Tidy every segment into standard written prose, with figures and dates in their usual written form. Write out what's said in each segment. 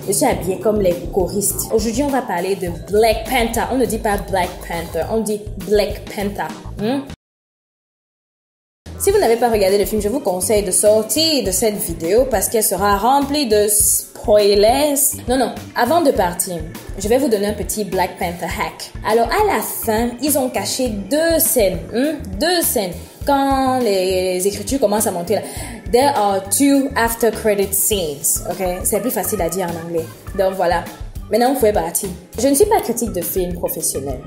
Je suis habillée comme les choristes. Aujourd'hui, on va parler de Black Panther. On ne dit pas Black Panther, on dit Black Panther. Si vous n'avez pas regardé le film, je vous conseille de sortir de cette vidéo parce qu'elle sera remplie de spoilers. Non, avant de partir, je vais vous donner un petit Black Panther hack. Alors, à la fin, ils ont caché deux scènes. Deux scènes. Quand les écritures commencent à monter là. There are two after credit scenes. Ok? C'est plus facile à dire en anglais. Donc voilà. Maintenant, vous pouvez partir. Je ne suis pas critique de films professionnels.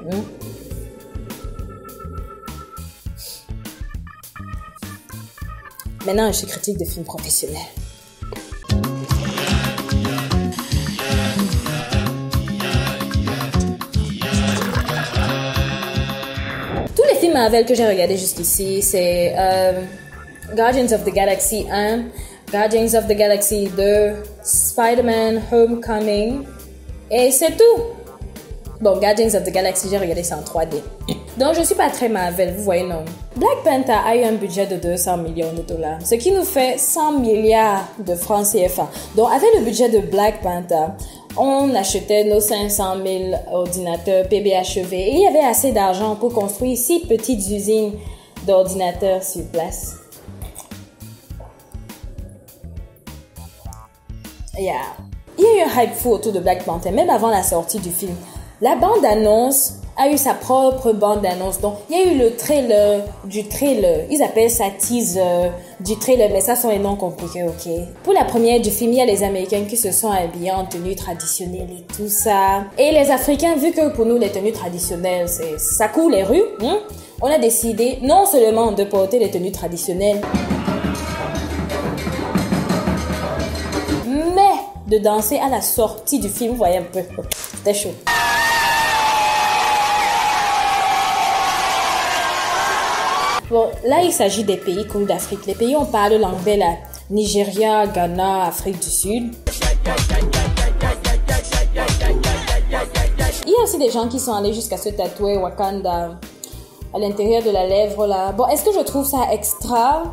Maintenant, je suis critique de films professionnels. Tous les films Marvel que j'ai regardés jusqu'ici, c'est Guardians of the Galaxy 1, Guardians of the Galaxy 2, Spider-Man Homecoming, et c'est tout. Bon, Guardians of the Galaxy, j'ai regardé ça en 3D. Donc, je ne suis pas très Marvel, vous voyez, non. Black Panther a eu un budget de 200 millions de dollars, ce qui nous fait 100 milliards de francs CFA. Donc, avec le budget de Black Panther, on achetait nos 500 000 ordinateurs PBHEV et il y avait assez d'argent pour construire 6 petites usines d'ordinateurs sur place. Yeah. Il y a eu un hype fou autour de Black Panther, même avant la sortie du film. La bande-annonce a eu sa propre bande-annonce. Donc, il y a eu le trailer du trailer. Ils appellent ça teaser du trailer, mais ça sont les noms compliqués, ok? Pour la première du film, il y a les Américains qui se sont habillés en tenue traditionnelle et tout ça. Et les Africains, vu que pour nous, les tenues traditionnelles, ça court les rues, on a décidé non seulement de porter les tenues traditionnelles, mais de danser à la sortie du film. Vous voyez un peu, c'était chaud. Bon, là, il s'agit des pays cool d'Afrique. Les pays où on parle l'anglais, là. Nigeria, Ghana, Afrique du Sud. Il y a aussi des gens qui sont allés jusqu'à se tatouer Wakanda à l'intérieur de la lèvre, là. Bon, est-ce que je trouve ça extra?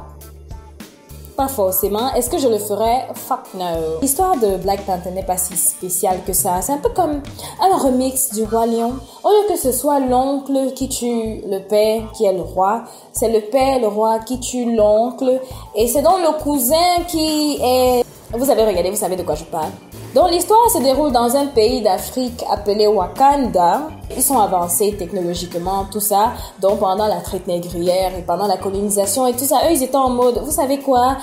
Pas forcément. Est-ce que je le ferais? Fuck no. L'histoire de Black Panther n'est pas si spéciale que ça. C'est un peu comme un remix du Roi Lion. Au lieu que ce soit l'oncle qui tue le père qui est le roi, c'est le père, le roi qui tue l'oncle. Et c'est donc le cousin qui est... Vous avez regardé, vous savez de quoi je parle. Donc l'histoire se déroule dans un pays d'Afrique appelé Wakanda. Ils sont avancés technologiquement, tout ça. Donc pendant la traite négrière et pendant la colonisation et tout ça, eux ils étaient en mode, vous savez quoi,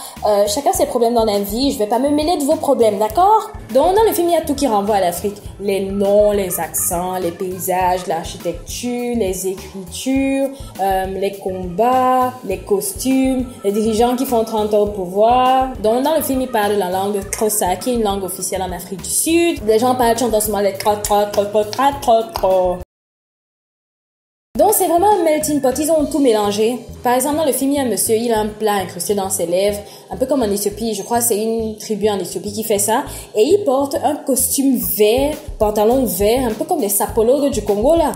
chacun ses problèmes dans la vie, je vais pas me mêler de vos problèmes, d'accord? Donc dans le film, il y a tout qui renvoie à l'Afrique. Les noms, les accents, les paysages, l'architecture, les écritures, les combats, les costumes, les dirigeants qui font 30 ans au pouvoir. Donc dans le film, ils parlent la langue Xhosa, qui est une langue officielle en Afrique du Sud. Les gens parlent chantant souvent les trop. Donc c'est vraiment un melting pot, ils ont tout mélangé. Par exemple, dans le film, il y a un monsieur, il a un plat incrusté dans ses lèvres, un peu comme en Éthiopie, je crois que c'est une tribu en Éthiopie qui fait ça. Et il porte un costume vert, pantalon vert, un peu comme les sapologues du Congo là.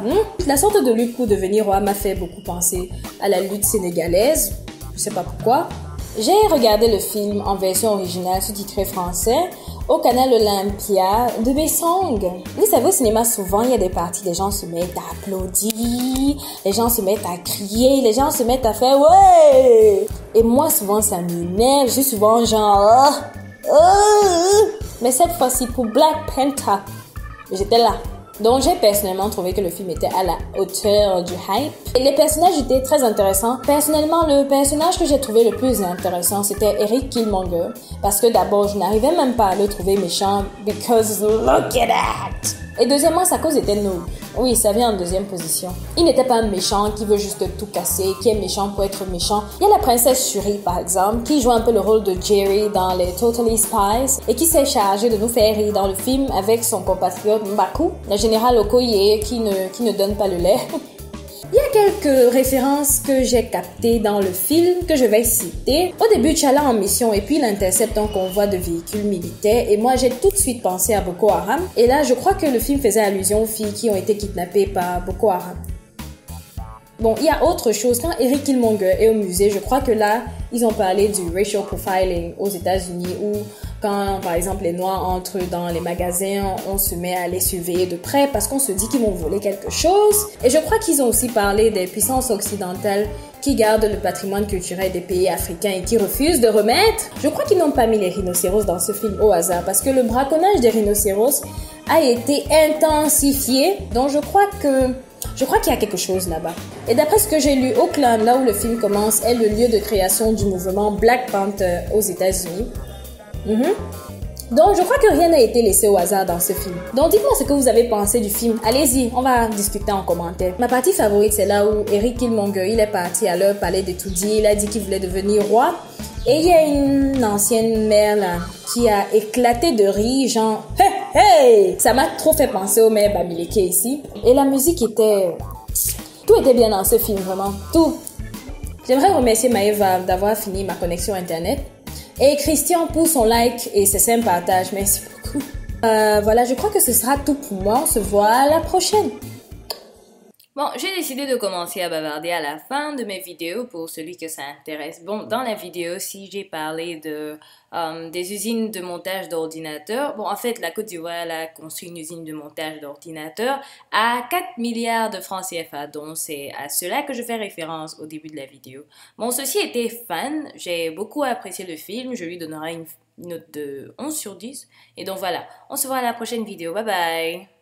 La sorte de lutte pour devenir roi m'a fait beaucoup penser à la lutte sénégalaise, je sais pas pourquoi. J'ai regardé le film en version originale sous-titré français au canal Olympia de Bessong. Vous savez, au cinéma, souvent, il y a des parties, les gens se mettent à applaudir, les gens se mettent à crier, les gens se mettent à faire « ouais !» Et moi, souvent, ça m'énerve. Je suis souvent genre Mais cette fois-ci, pour Black Panther, j'étais là. Donc, j'ai personnellement trouvé que le film était à la hauteur du hype. Et les personnages étaient très intéressants. Personnellement, le personnage que j'ai trouvé le plus intéressant, c'était Eric Killmonger. Parce que d'abord, je n'arrivais même pas à le trouver méchant. Because look at that! Et deuxièmement, sa cause était noob. Oui, ça vient en deuxième position. Il n'était pas un méchant qui veut juste tout casser, qui est méchant pour être méchant. Il y a la princesse Shuri, par exemple, qui joue un peu le rôle de Jerry dans les Totally Spies et qui s'est chargée de nous faire rire dans le film avec son compatriote Mbaku, le général Okoye qui ne donne pas le lait. Il y a quelques références que j'ai captées dans le film que je vais citer. Au début, T'Challa en mission et puis il intercepte un convoi de véhicules militaires et moi j'ai tout de suite pensé à Boko Haram. Et là, je crois que le film faisait allusion aux filles qui ont été kidnappées par Boko Haram. Bon, il y a autre chose. Quand Eric Killmonger est au musée, je crois que là, ils ont parlé du racial profiling aux États-Unis où Quand, par exemple, les Noirs entrent dans les magasins, on se met à les surveiller de près parce qu'on se dit qu'ils vont voler quelque chose. Et je crois qu'ils ont aussi parlé des puissances occidentales qui gardent le patrimoine culturel des pays africains et qui refusent de remettre. Je crois qu'ils n'ont pas mis les rhinocéros dans ce film au hasard parce que le braconnage des rhinocéros a été intensifié. Donc je crois qu'il y a quelque chose là-bas. Et d'après ce que j'ai lu, Oakland, là où le film commence, est le lieu de création du mouvement Black Panther aux États-Unis. Donc, je crois que rien n'a été laissé au hasard dans ce film. Donc, dites-moi ce que vous avez pensé du film. Allez-y, on va discuter en commentaire. Ma partie favorite, c'est là où Eric Killmonger, il est parti à leur palais d'étudier. Il a dit qu'il voulait devenir roi. Et il y a une ancienne mère là qui a éclaté de rire, genre « Hey, hey !» Ça m'a trop fait penser au maire Bamileke ici. Et la musique était... Tout était bien dans ce film, vraiment. Tout. J'aimerais remercier Maëva d'avoir fini ma connexion Internet. Et Christian pour son like et ses simples partages. Merci beaucoup. Voilà, je crois que ce sera tout pour moi. On se voit à la prochaine. Bon, j'ai décidé de commencer à bavarder à la fin de mes vidéos pour celui que ça intéresse. Bon, dans la vidéo, si j'ai parlé des usines de montage d'ordinateurs, bon, en fait, la Côte d'Ivoire a construit une usine de montage d'ordinateurs à 4 milliards de francs CFA, donc c'est à cela que je fais référence au début de la vidéo. Bon, ceci était fan, j'ai beaucoup apprécié le film, je lui donnerai une note de 11 sur 10. Et donc voilà, on se voit à la prochaine vidéo, bye bye!